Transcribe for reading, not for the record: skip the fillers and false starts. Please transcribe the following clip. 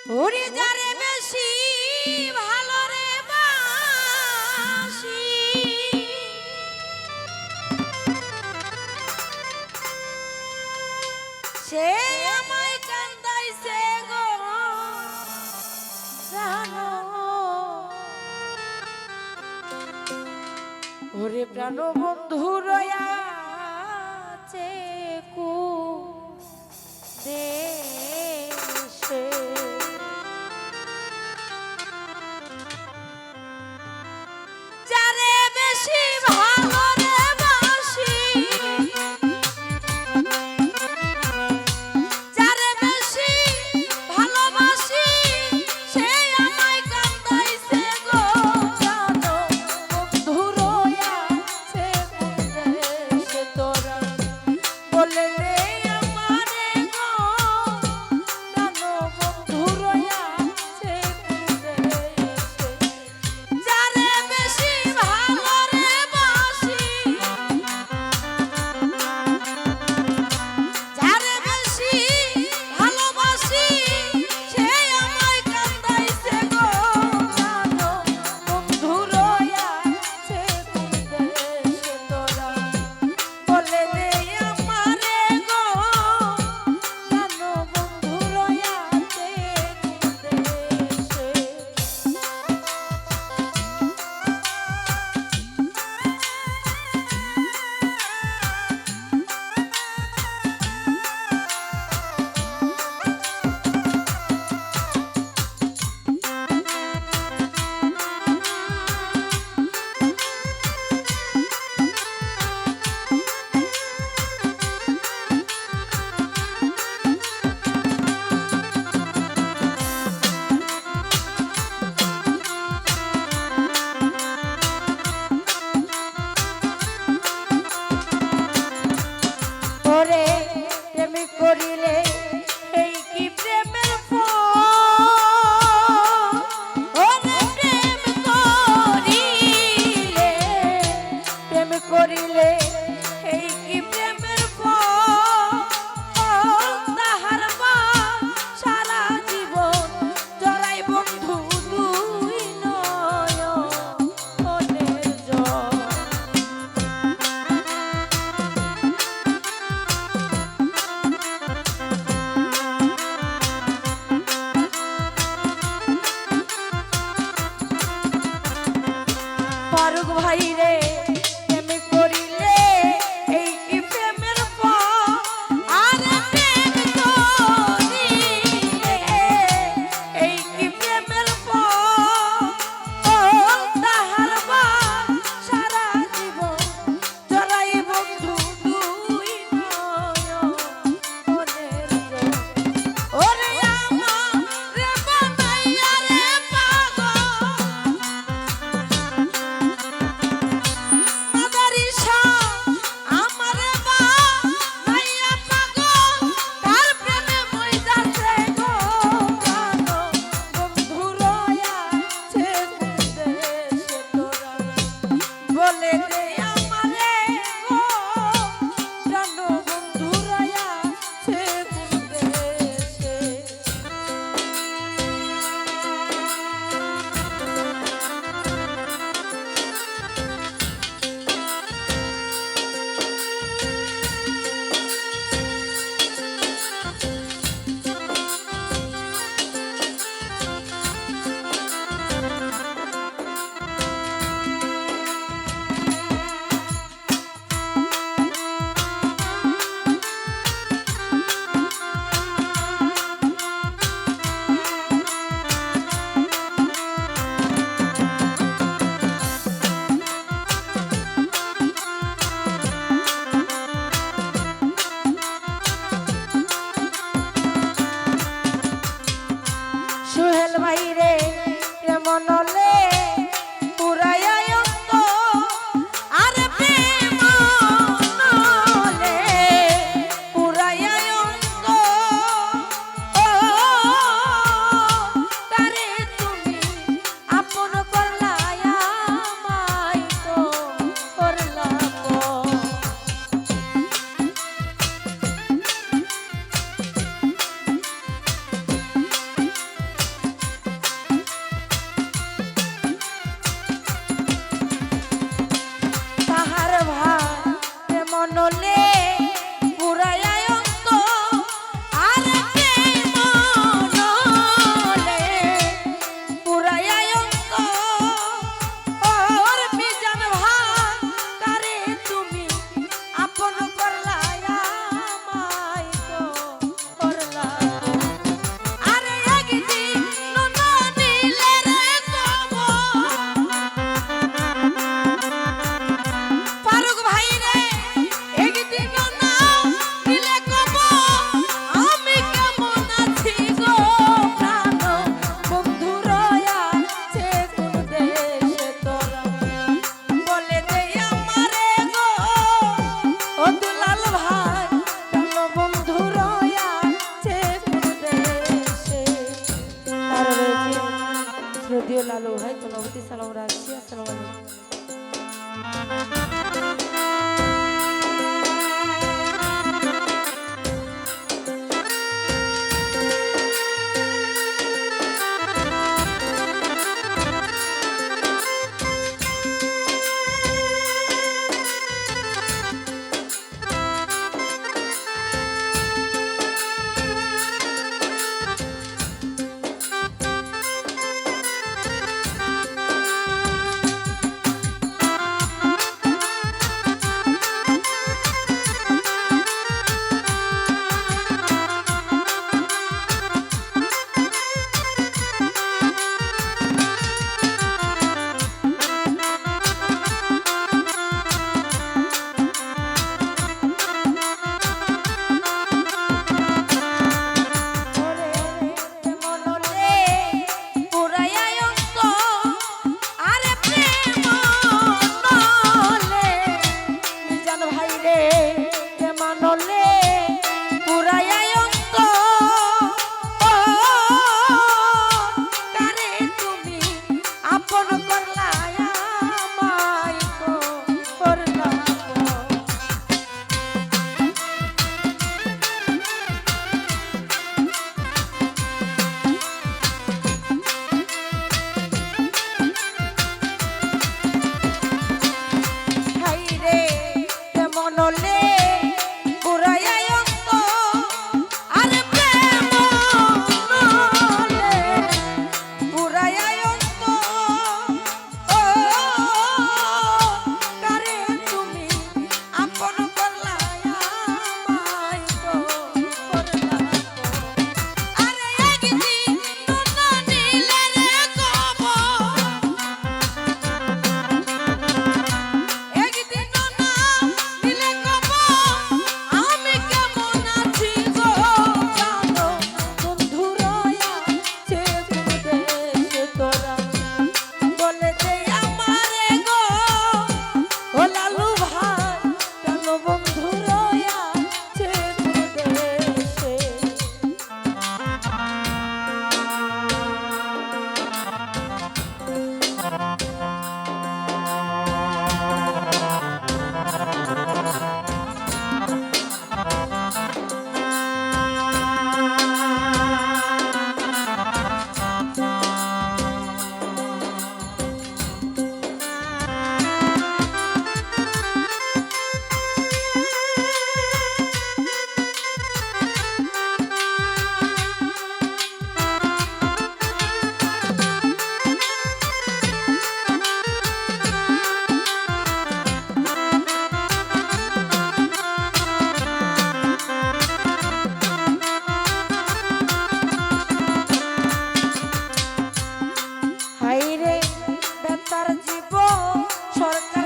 ওরে যারে বেশি ভালো রে বাসি সে আমায় কান্দাইছে গো জানো ওরে প্রাণ বন্ধু রয়াছে কু দেশে যারে বেশি ভালো রে বাসি যারে বেশি ভালোবাসি সে আমায় কান্দাইছে গো জানো বন্ধু রয়াছে দেশে তোরা বলে রে আমারে গো জানো বন্ধু রয়াছে দেশে যারে বেশি ভালো রে বাসি যারে বেশি ভালোবাসি সে আমায় কান্দাইছে গো জানো বন্ধু রয়াছে দেশে তোরা বলে দে আমারে গো জানো বন্ধু রয়াছে দেশে ওরে প্রেম করিলে এই কি প্রেমের ফল ওরে প্রেম করিলে এই কি প্রেমের ফল তাহার মান সারা জীবন জড়াই বন্ধু দুই নয়নের জল ফারুক ভাই রে প্রেম করিলে এই কি প্রেমের ফল আরে প্রেম করিলে এই কি প্রেমের ফল তাহার মান সারা জীবন জড়াই বন্ধু দুই নয়নের জল ওরে আমার রে বানাইয়া রে পাগল মাদারিসা আমারে বানাইয়া পাগল তার প্রেমে মইজাছে গো জানো বন্ধু রয়াছে দেশে তোরা বলে দে আমারে গো জানো বন্ধু রয়াছে দেশে সুহেল ভাই রে কেমন হলে পুরাইয়া অন্ত আরে প্রেম হলে পুরাইয়া অন্ত ও তারে তুমি আপন করলা আমায় তো করলা প্রিয় লালু ভাই ধন্যবাদ সালাম রাখছি। আসসালামু আলাইকুম। সরকার